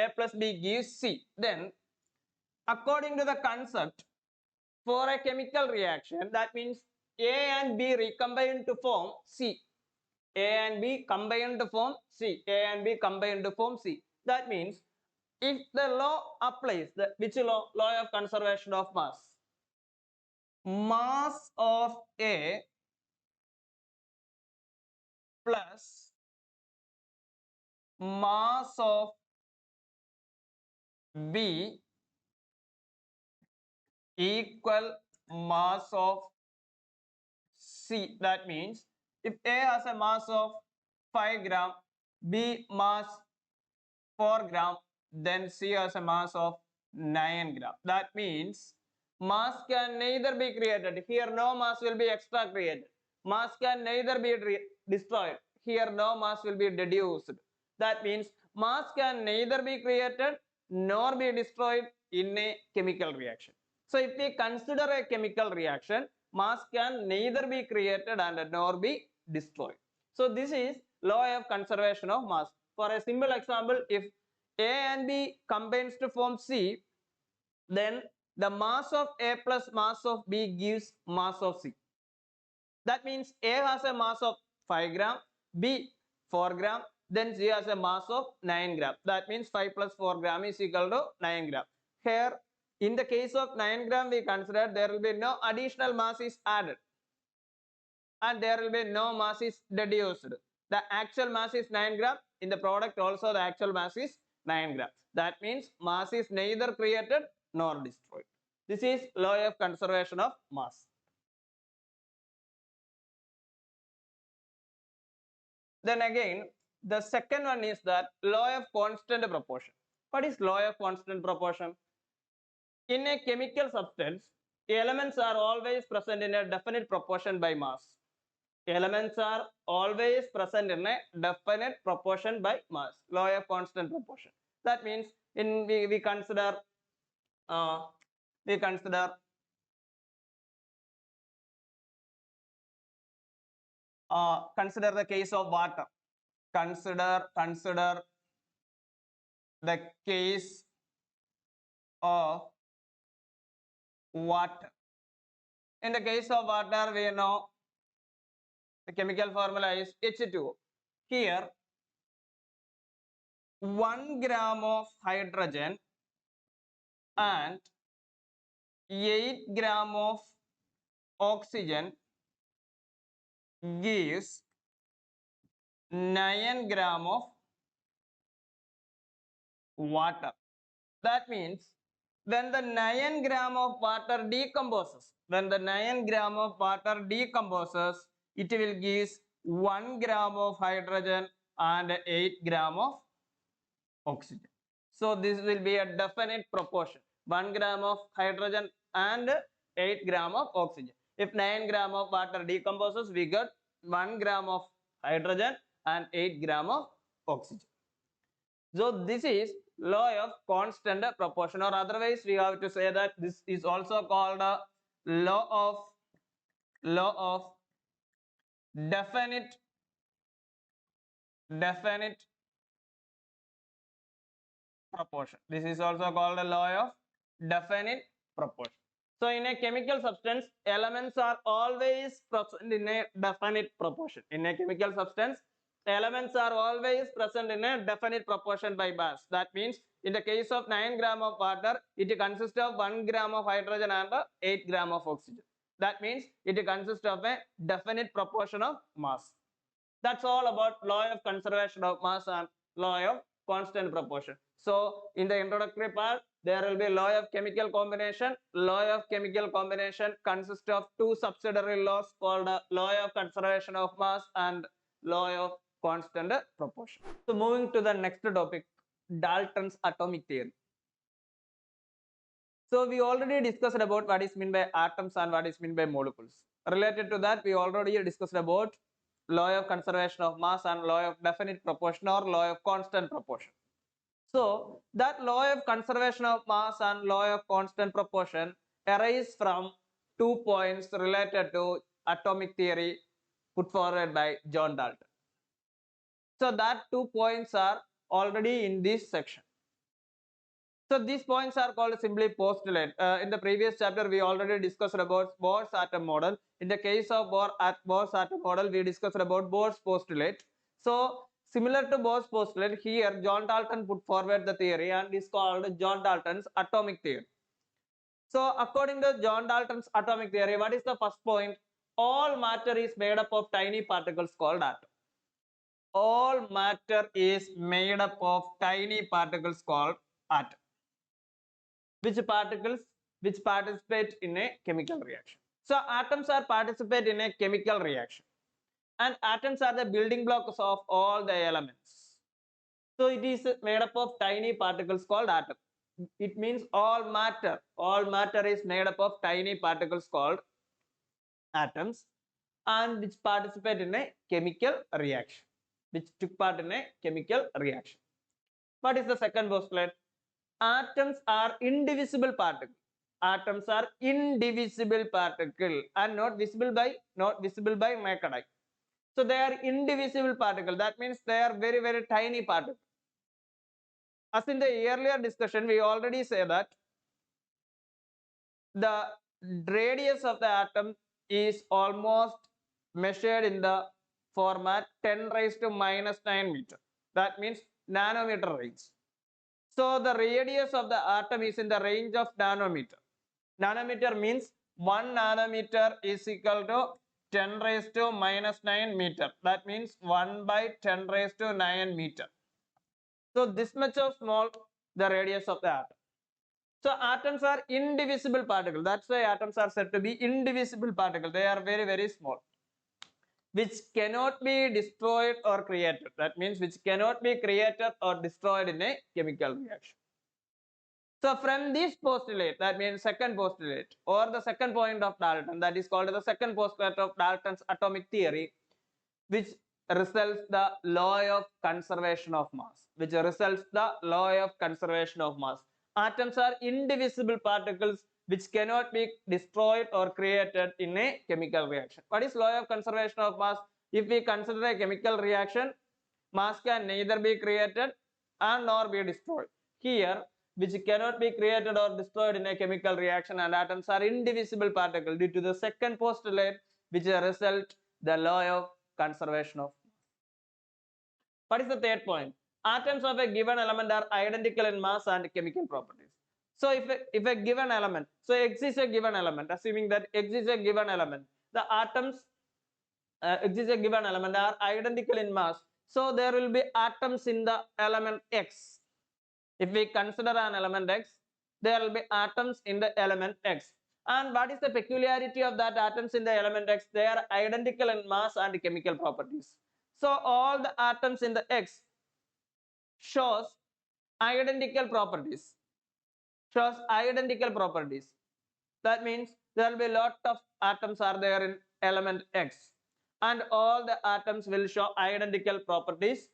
A plus B gives C, then according to the concept, for a chemical reaction, that means A and B recombine to form C. A and B combine to form C. A and B combine to form C. That means if the law applies, which law? Law of conservation of mass. Mass of A plus mass of B equal mass of C. That means if A has a mass of 5 gram, B mass 4 gram, then C has a mass of 9 gram. That means mass can neither be created. Here no mass will be extra created. Mass can neither be destroyed. Here no mass will be deduced. That means mass can neither be created nor be destroyed in a chemical reaction. So if we consider a chemical reaction, mass can neither be created and nor be destroyed. So this is law of conservation of mass. For a simple example, if A and B combines to form C, then the mass of A plus mass of B gives mass of C. That means A has a mass of 5 gram, B 4 gram, then C has a mass of 9 gram. That means 5 plus 4 gram is equal to 9 gram. Here, in the case of 9 gram, we consider there will be no additional mass is added and there will be no mass is deduced. The actual mass is 9 gram. In the product also the actual mass is 9 gram. That means mass is neither created nor destroyed. This is law of conservation of mass. Then again, the second one is that law of constant proportion. What is law of constant proportion? In a chemical substance, elements are always present in a definite proportion by mass. Elements are always present in a definite proportion by mass. Law of constant proportion. That means in we consider consider the case of water. Consider the case of water. In the case of water, we know the chemical formula is H2O. Here, 1 gram of hydrogen and 8 gram of oxygen gives 9 gram of water. That means when the 9 gram of water decomposes, it will give 1 gram of hydrogen and 8 gram of oxygen. So this will be a definite proportion. 1 gram of hydrogen and 8 gram of oxygen. If 9 gram of water decomposes, we get 1 gram of hydrogen and 8 gram of oxygen. So this is law of constant proportion, or otherwise we have to say that this is also called a law of definite proportion. This is also called a law of definite proportion. So in a chemical substance, elements are always present in a definite proportion. In a chemical substance, elements are always present in a definite proportion by mass. That means in the case of 9 gram of water, it consists of 1 gram of hydrogen and 8 gram of oxygen. That means it consists of a definite proportion of mass. That's all about law of conservation of mass and law of constant proportion. So in the introductory part, there will be law of chemical combination. Law of chemical combination consists of two subsidiary laws called law of conservation of mass and law of constant proportion. So moving to the next topic, Dalton's atomic theory. So we already discussed about what is meant by atoms and what is meant by molecules. Related to that, we already discussed about law of conservation of mass and law of definite proportion or law of constant proportion. So that law of conservation of mass and law of constant proportion arise from 2 points related to atomic theory put forward by John Dalton. So that 2 points are already in this section. So these points are called simply postulate. In the previous chapter, we already discussed about Bohr's atom model. In the case of Bohr's atom model, we discussed about Bohr's postulate. So similar to Bohr's postulate, here John Dalton put forward the theory and is called John Dalton's atomic theory. So according to John Dalton's atomic theory, what is the first point? All matter is made up of tiny particles called atom. All matter is made up of tiny particles called atom. Which particles? Which participate in a chemical reaction. So atoms are participate in a chemical reaction. And atoms are the building blocks of all the elements. So it is made up of tiny particles called atom. It means all matter is made up of tiny particles called atoms and which participate in a chemical reaction. Which took part in a chemical reaction. What is the second postulate? Atoms are indivisible particles. Atoms are indivisible particle and not visible by naked eye. So they are indivisible particle. That means they are very, very tiny particle. As in the earlier discussion, we already say that the radius of the atom is almost measured in the format 10 raised to minus 9 meter. That means nanometer range. So the radius of the atom is in the range of nanometer. Nanometer means 1 nanometer is equal to 10 raised to minus 9 meter. That means 1 by 10 raised to 9 meter. So this much of small the radius of the atom. So atoms are indivisible particles. That's why atoms are said to be indivisible particles. They are very, very small, which cannot be destroyed or created. That means which cannot be created or destroyed in a chemical reaction. So from this postulate, that means second postulate or the second point of Dalton, that is called the second postulate of Dalton's atomic theory, which results the law of conservation of mass. Atoms are indivisible particles which cannot be destroyed or created in a chemical reaction. What is law of conservation of mass? If we consider a chemical reaction, mass can neither be created and nor be destroyed. Here, which cannot be created or destroyed in a chemical reaction, and atoms are indivisible particles due to the second postulate, which result the law of conservation of. What is the third point? Atoms of a given element are identical in mass and chemical properties. So if a given element, so X is a given element, assuming that X is a given element, the atoms X is a given element are identical in mass. So there will be atoms in the element X. If we consider an element X, there will be atoms in the element X. And what is the peculiarity of that atoms in the element X? They are identical in mass and chemical properties. So all the atoms in the X shows identical properties. That means there will be a lot of atoms are there in element X. And all the atoms will show identical properties